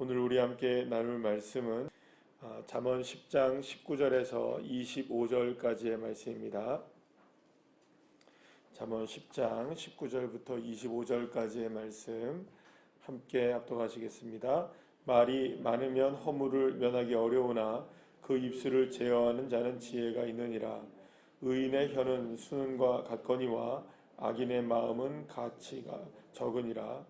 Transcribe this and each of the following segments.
오늘 우리 함께 나눌 말씀은 잠언 10장 19절에서 25절까지의 말씀입니다. 잠언 10장 19절부터 25절까지의 말씀 함께 합독하시겠습니다. 말이 많으면 허물을 면하기 어려우나 그 입술을 제어하는 자는 지혜가 있느니라. 의인의 혀는 수는과 같거니와 악인의 마음은 가치가 적으니라.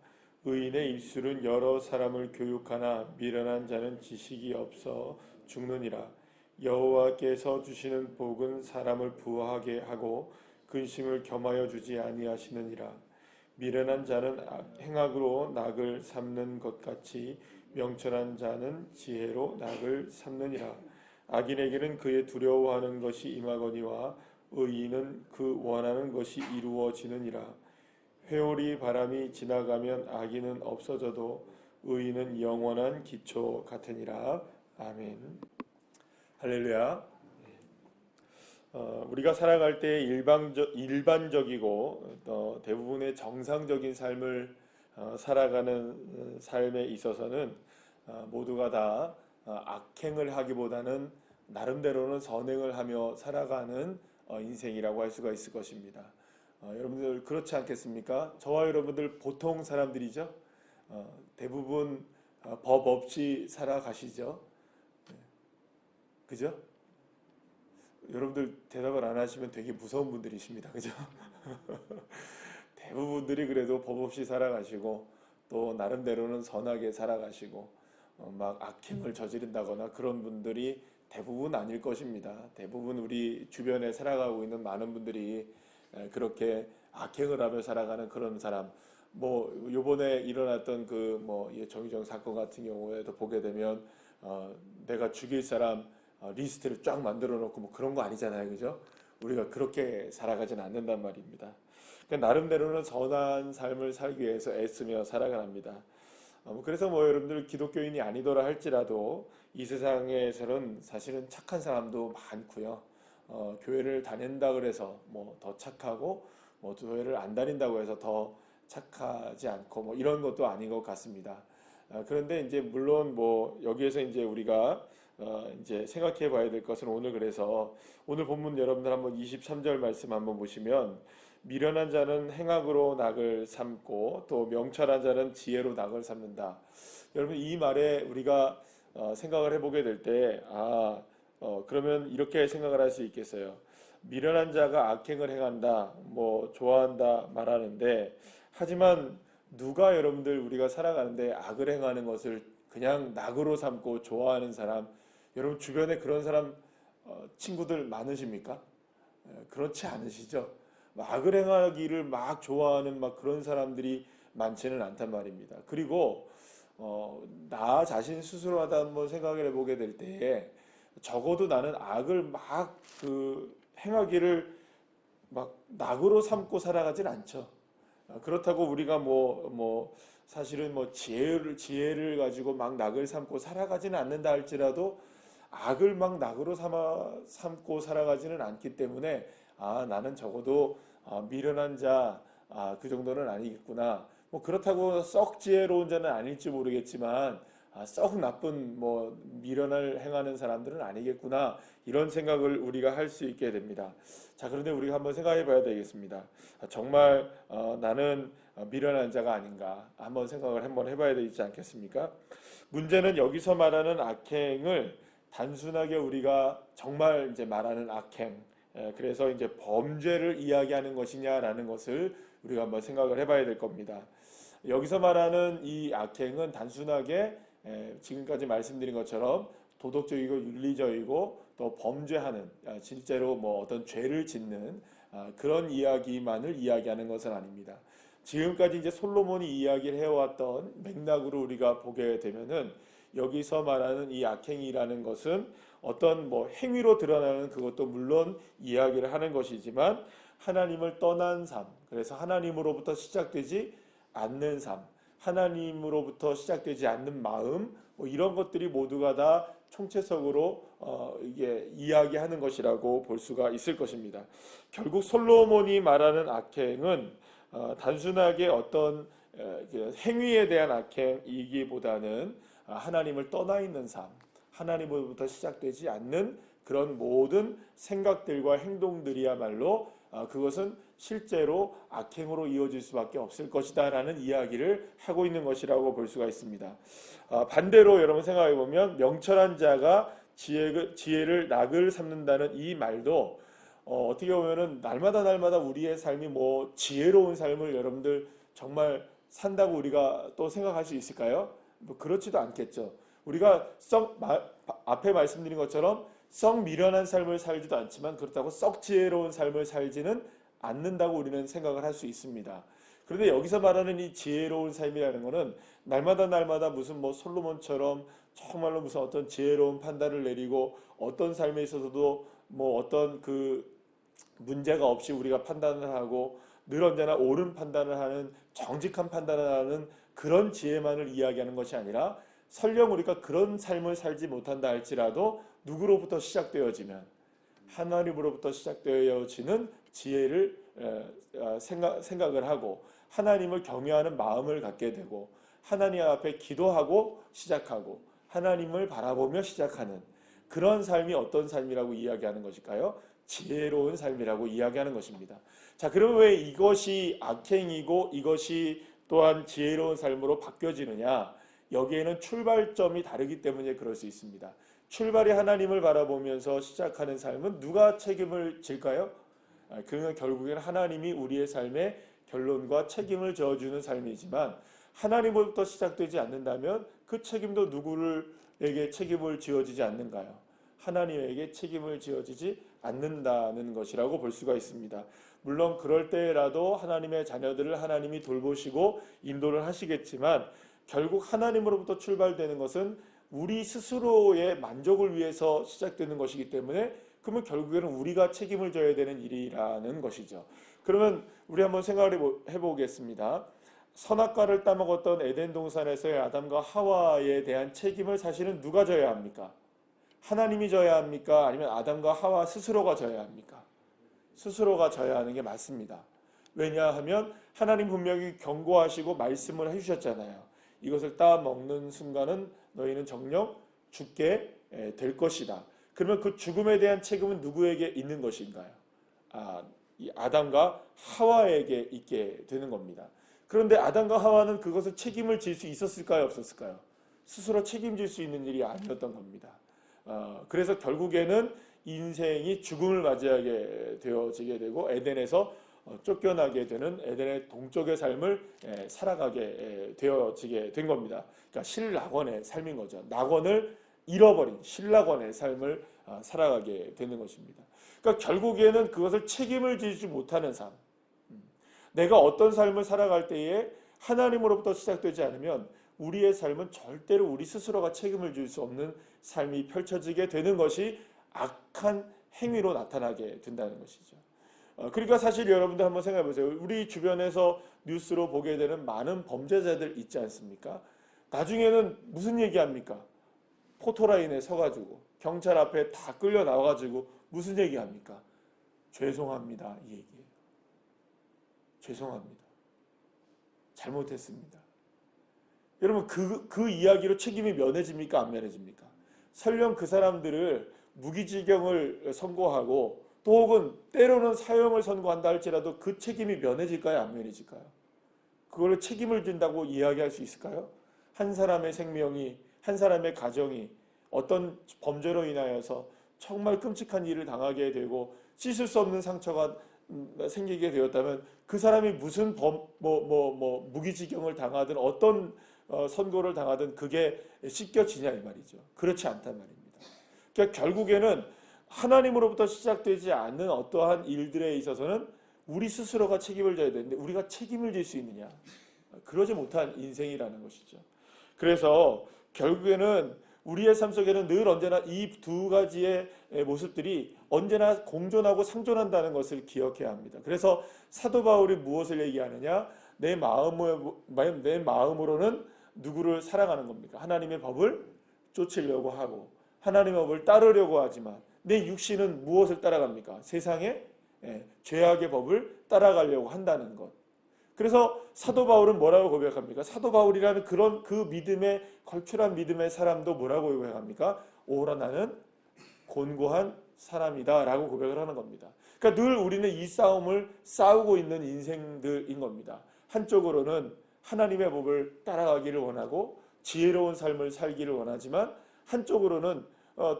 의인의 입술은 여러 사람을 교육하나 미련한 자는 지식이 없어 죽느니라. 여호와께서 주시는 복은 사람을 부하게 하고 근심을 겸하여 주지 아니하시느니라. 미련한 자는 행악으로 낙을 삼는 것 같이 명철한 자는 지혜로 낙을 삼느니라. 악인에게는 그의 두려워하는 것이 임하거니와 의인은 그 원하는 것이 이루어지느니라. 회오리 바람이 지나가면 악인은 없어져도 의인은 영원한 기초 같으니라. 아멘. 할렐루야. 우리가 살아갈 때 일반적이고 또 대부분의 정상적인 삶을 살아가는 삶에 있어서는 모두가 다 악행을 하기보다는 나름대로는 선행을 하며 살아가는 인생이라고 할 수가 있을 것입니다. 여러분들 그렇지 않겠습니까? 저와 여러분들 보통 사람들이죠. 대부분 법 없이 살아가시죠. 그죠? 여러분들 대답을 안 하시면 되게 무서운 분들이십니다. 그죠? 대부분들이 그래도 법 없이 살아가시고 또 나름대로는 선하게 살아가시고 막 악행을 저지른다거나 그런 분들이 대부분 아닐 것입니다. 대부분 우리 주변에 살아가고 있는 많은 분들이 그렇게 악행을 하며 살아가는 그런 사람, 뭐 요번에 일어났던 그 정의정 사건 같은 경우에도 보게 되면 내가 죽일 사람 리스트를 쫙 만들어 놓고 뭐 그런 거 아니잖아요, 그죠? 우리가 그렇게 살아가진 않는단 말입니다. 그러니까 나름대로는 선한 삶을 살기 위해서 애쓰며 살아갑니다. 그래서 여러분들 기독교인이 아니더라 할지라도 이 세상에서는 사실은 착한 사람도 많고요. 교회를 다닌다 그래서 더 착하고 교회를 안 다닌다고 해서 더 착하지 않고 이런 것도 아닌 것 같습니다. 그런데 이제 물론 여기에서 이제 우리가 이제 생각해 봐야 될 것은 그래서 오늘 본문 여러분들 한번 23절 말씀 한번 보시면 미련한 자는 행악으로 낙을 삼고 또 명철한 자는 지혜로 낙을 삼는다. 여러분 이 말에 우리가 생각을 해보게 될 때 그러면 이렇게 생각을 할 수 있겠어요. 미련한 자가 악행을 행한다, 좋아한다 말하는데 하지만 누가 여러분들 우리가 살아가는데 악을 행하는 것을 그냥 낙으로 삼고 좋아하는 사람, 여러분 주변에 그런 사람 친구들 많으십니까? 그렇지 않으시죠? 악을 행하기를 막 좋아하는 그런 사람들이 많지는 않단 말입니다. 그리고 나 자신 스스로 하다 한번 생각을 해보게 될 때에 적어도 나는 악을 막 행하기를 막 낙으로 삼고 살아가진 않죠. 그렇다고 우리가 사실은 지혜를 가지고 막 낙을 삼고 살아가지는 않는다 할지라도 악을 막 낙으로 삼고 살아가지는 않기 때문에 나는 적어도 미련한 자 그 정도는 아니겠구나. 그렇다고 썩 지혜로운 자는 아닐지 모르겠지만 썩 나쁜 미련을 행하는 사람들은 아니겠구나, 이런 생각을 우리가 할 수 있게 됩니다. 자, 그런데 우리가 한번 생각해 봐야 되겠습니다. 정말 나는 미련한 자가 아닌가 한번 생각을 한번 해봐야 되지 않겠습니까? 문제는 여기서 말하는 악행을 단순하게 우리가 정말 이제 말하는 악행, 그래서 이제 범죄를 이야기하는 것이냐라는 것을 우리가 한번 생각을 해봐야 될 겁니다. 여기서 말하는 이 악행은 단순하게 지금까지 말씀드린 것처럼 도덕적이고 윤리적이고 또 범죄하는, 실제로 어떤 죄를 짓는 그런 이야기만을 이야기하는 것은 아닙니다. 지금까지 이제 솔로몬이 이야기를 해왔던 맥락으로 우리가 보게 되면은 여기서 말하는 이 악행이라는 것은 어떤 행위로 드러나는 그것도 물론 이야기를 하는 것이지만 하나님을 떠난 삶, 그래서 하나님으로부터 시작되지 않는 삶, 하나님으로부터 시작되지 않는 마음, 이런 것들이 모두가 다 총체적으로 이게 이야기하는 것이라고 볼 수가 있을 것입니다. 결국 솔로몬이 말하는 악행은 단순하게 어떤 행위에 대한 악행이기보다는 하나님을 떠나 있는 삶, 하나님으로부터 시작되지 않는 그런 모든 생각들과 행동들이야말로 그것은 실제로 악행으로 이어질 수밖에 없을 것이다 라는 이야기를 하고 있는 것이라고 볼 수가 있습니다. 반대로 여러분 생각해 보면 명철한 자가 지혜를 낙을 삼는다는 이 말도 어떻게 보면은 날마다 우리의 삶이 뭐 지혜로운 삶을 여러분들 정말 산다고 우리가 또 생각할 수 있을까요? 뭐 그렇지도 않겠죠. 우리가 앞에 말씀드린 것처럼 썩 미련한 삶을 살지도 않지만 그렇다고 썩 지혜로운 삶을 살지는 않는다고 우리는 생각을 할 수 있습니다. 그런데 여기서 말하는 이 지혜로운 삶이라는 것은 날마다 무슨 뭐 솔로몬처럼 정말로 무슨 어떤 지혜로운 판단을 내리고 어떤 삶에 있어서도 뭐 어떤 그 문제가 없이 우리가 판단을 하고 늘 언제나 옳은 판단을 하는 정직한 판단을 하는 그런 지혜만을 이야기하는 것이 아니라 설령 우리가 그런 삶을 살지 못한다 할지라도 누구로부터 시작되어지면 하나님으로부터 시작되어지는 지혜를 생각을 하고 하나님을 경외하는 마음을 갖게 되고 하나님 앞에 기도하고 시작하고 하나님을 바라보며 시작하는 그런 삶이 어떤 삶이라고 이야기하는 것일까요? 지혜로운 삶이라고 이야기하는 것입니다. 자, 그러면 왜 이것이 악행이고 이것이 또한 지혜로운 삶으로 바뀌어지느냐? 여기에는 출발점이 다르기 때문에 그럴 수 있습니다. 출발이 하나님을 바라보면서 시작하는 삶은 누가 책임을 질까요? 그는 결국에는 하나님이 우리의 삶의 결론과 책임을 져주는 삶이지만 하나님으로부터 시작되지 않는다면 그 책임도 누구에게 책임을 지어지지 않는가요? 하나님에게 책임을 지어지지 않는다는 것이라고 볼 수가 있습니다. 물론 그럴 때라도 하나님의 자녀들을 하나님이 돌보시고 인도를 하시겠지만 결국 하나님으로부터 출발되는 것은 우리 스스로의 만족을 위해서 시작되는 것이기 때문에 그러면 결국에는 우리가 책임을 져야 되는 일이라는 것이죠. 그러면 우리 한번 생각을 해보겠습니다. 선악과를 따먹었던 에덴 동산에서의 아담과 하와에 대한 책임을 사실은 누가 져야 합니까? 하나님이 져야 합니까? 아니면 아담과 하와 스스로가 져야 합니까? 스스로가 져야 하는 게 맞습니다. 왜냐하면 하나님 분명히 경고하시고 말씀을 해주셨잖아요. 이것을 따먹는 순간은 너희는 정녕 죽게 될 것이다. 그러면 그 죽음에 대한 책임은 누구에게 있는 것인가요? 이 아담과 하와에게 있게 되는 겁니다. 그런데 아담과 하와는 그것을 책임을 질 수 있었을까요? 없었을까요? 스스로 책임질 수 있는 일이 아니었던 겁니다. 그래서 결국에는 인생이 죽음을 맞이하게 되어지게 되고 에덴에서 쫓겨나게 되는 에덴의 동쪽의 삶을 살아가게 되어지게 된 겁니다. 그러니까 실낙원의 삶인 거죠. 낙원을 잃어버린 실낙원의 삶을 살아가게 되는 것입니다. 그러니까 결국에는 그것을 책임을 지지 못하는 삶. 내가 어떤 삶을 살아갈 때에 하나님으로부터 시작되지 않으면 우리의 삶은 절대로 우리 스스로가 책임을 질 수 없는 삶이 펼쳐지게 되는 것이 악한 행위로 나타나게 된다는 것이죠. 그러니까 사실 여러분들 한번 생각해 보세요. 우리 주변에서 뉴스로 보게 되는 많은 범죄자들 있지 않습니까? 나중에는 무슨 얘기합니까? 포토라인에 서가지고 경찰 앞에 다 끌려 나와가지고 무슨 얘기합니까? 죄송합니다 이 얘기예요. 죄송합니다. 잘못했습니다. 여러분 그 이야기로 책임이 면해집니까? 안 면해집니까? 설령 그 사람들을 무기징역을 선고하고 또 혹은 때로는 사형을 선고한다 할지라도 그 책임이 면해질까요? 안 면해질까요? 그걸로 책임을 진다고 이야기할 수 있을까요? 한 사람의 생명이, 한 사람의 가정이 어떤 범죄로 인하여서 정말 끔찍한 일을 당하게 되고 씻을 수 없는 상처가 생기게 되었다면 그 사람이 무슨 무기징역을 당하든 어떤 선고를 당하든 그게 씻겨지냐 이 말이죠. 그렇지 않단 말입니다. 그러니까 결국에는 하나님으로부터 시작되지 않는 어떠한 일들에 있어서는 우리 스스로가 책임을 져야 되는데 우리가 책임을 질 수 있느냐? 그러지 못한 인생이라는 것이죠. 그래서 결국에는 우리의 삶 속에는 늘 언제나 이 두 가지의 모습들이 언제나 공존하고 상존한다는 것을 기억해야 합니다. 그래서 사도 바울이 무엇을 얘기하느냐? 내 마음으로는 누구를 사랑하는 겁니까? 하나님의 법을 쫓으려고 하고 하나님의 법을 따르려고 하지만 내 육신은 무엇을 따라갑니까? 세상의 죄악의 법을 따라가려고 한다는 것. 그래서 사도 바울은 뭐라고 고백합니까? 사도 바울이라는 그런 그 믿음의 걸출한 믿음의 사람도 뭐라고 고백합니까? 오라 나는 곤고한 사람이다 라고 고백을 하는 겁니다. 그러니까 늘 우리는 이 싸움을 싸우고 있는 인생들인 겁니다. 한쪽으로는 하나님의 법을 따라가기를 원하고 지혜로운 삶을 살기를 원하지만 한쪽으로는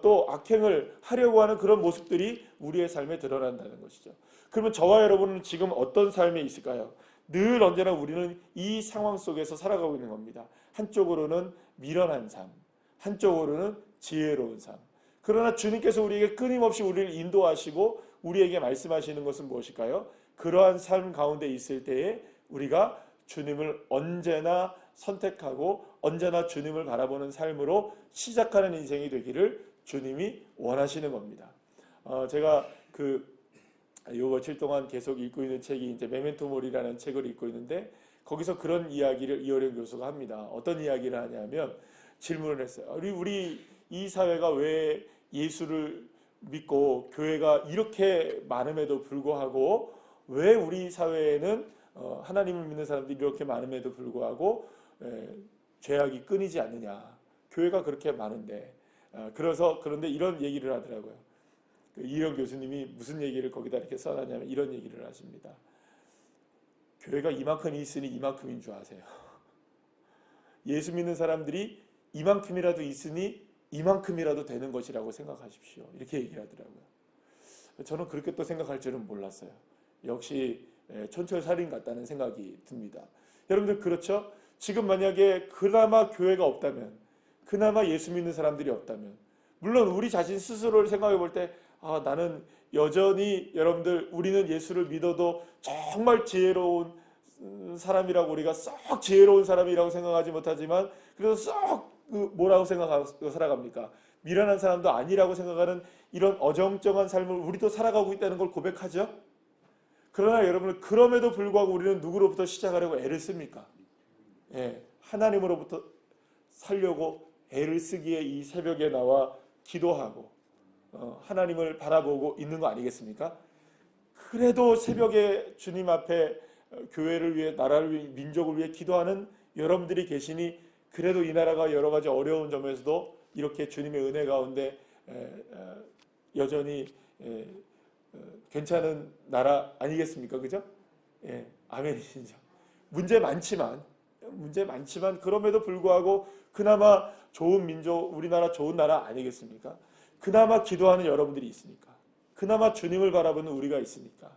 또 악행을 하려고 하는 그런 모습들이 우리의 삶에 드러난다는 것이죠. 그러면 저와 여러분은 지금 어떤 삶에 있을까요? 늘 언제나 우리는 이 상황 속에서 살아가고 있는 겁니다. 한쪽으로는 미련한 삶, 한쪽으로는 지혜로운 삶. 그러나 주님께서 우리에게 끊임없이 우리를 인도하시고 우리에게 말씀하시는 것은 무엇일까요? 그러한 삶 가운데 있을 때에 우리가 주님을 언제나 선택하고 언제나 주님을 바라보는 삶으로 시작하는 인생이 되기를 주님이 원하시는 겁니다. 제가 요 며칠 동안 계속 읽고 있는 책이 이제 메멘토 모리라는 책을 읽고 있는데 거기서 그런 이야기를 이어령 교수가 합니다. 어떤 이야기를 하냐면 질문을 했어요. 우리 이 사회가 왜 예수를 믿고 교회가 이렇게 많음에도 불구하고 왜 우리 사회에는 하나님을 믿는 사람들이 이렇게 많음에도 불구하고 죄악이 끊이지 않느냐. 교회가 그렇게 많은데. 그런데 이런 얘기를 하더라고요. 이영 교수님이 무슨 얘기를 거기다 이렇게 써놨냐면 이런 얘기를 하십니다. 교회가 이만큼 있으니 이만큼인 줄 아세요. 예수 믿는 사람들이 이만큼이라도 있으니 이만큼이라도 되는 것이라고 생각하십시오. 이렇게 얘기를 하더라고요. 저는 그렇게 또 생각할 줄은 몰랐어요. 역시 촌철살인 같다는 생각이 듭니다. 여러분들 그렇죠? 지금 만약에 그나마 교회가 없다면, 그나마 예수 믿는 사람들이 없다면, 물론 우리 자신 스스로를 생각해 볼 때 나는 여전히 여러분들 우리는 예수를 믿어도 정말 지혜로운 사람이라고 우리가 썩 지혜로운 사람이라고 생각하지 못하지만 그래서 썩 뭐라고 생각하고 살아갑니까? 미련한 사람도 아니라고 생각하는 이런 어정쩡한 삶을 우리도 살아가고 있다는 걸 고백하죠. 그러나 여러분 그럼에도 불구하고 우리는 누구로부터 시작하려고 애를 씁니까? 하나님으로부터 살려고 애를 쓰기에 이 새벽에 나와 기도하고 하나님을 바라보고 있는 거 아니겠습니까? 그래도 새벽에 주님 앞에 교회를 위해 나라를 위해 민족을 위해 기도하는 여러분들이 계시니 그래도 이 나라가 여러 가지 어려운 점에서도 이렇게 주님의 은혜 가운데 여전히 괜찮은 나라 아니겠습니까? 그죠? 아멘이죠. 문제 많지만 그럼에도 불구하고 그나마 좋은 민족, 우리나라 좋은 나라 아니겠습니까? 그나마 기도하는 여러분들이 있으니까, 그나마 주님을 바라보는 우리가 있으니까,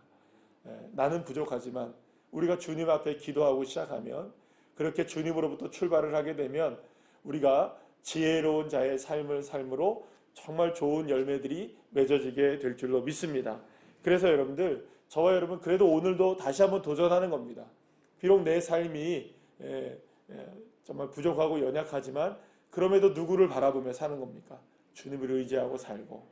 나는 부족하지만 우리가 주님 앞에 기도하고 시작하면 그렇게 주님으로부터 출발을 하게 되면 우리가 지혜로운 자의 삶을 삶으로 정말 좋은 열매들이 맺어지게 될 줄로 믿습니다. 그래서 여러분들, 저와 여러분 그래도 오늘도 다시 한번 도전하는 겁니다. 비록 내 삶이 정말 부족하고 연약하지만 그럼에도 누구를 바라보며 사는 겁니까? 주님을 의지하고 살고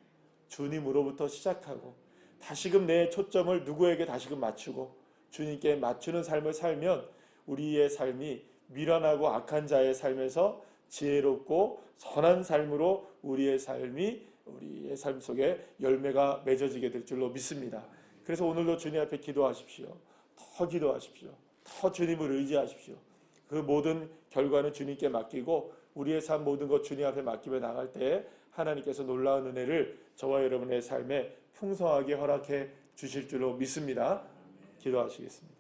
주님으로부터 시작하고 다시금 내 초점을 누구에게 다시금 맞추고 주님께 맞추는 삶을 살면 우리의 삶이 미련하고 악한 자의 삶에서 지혜롭고 선한 삶으로 우리의 삶 속에 열매가 맺어지게 될 줄로 믿습니다. 그래서 오늘도 주님 앞에 기도하십시오. 더 기도하십시오. 더 주님을 의지하십시오. 그 모든 결과는 주님께 맡기고 우리의 삶 모든 것 주님 앞에 맡기며 나갈 때 하나님께서 놀라운 은혜를 저와 여러분의 삶에 풍성하게 허락해 주실 줄로 믿습니다. 기도하시겠습니다.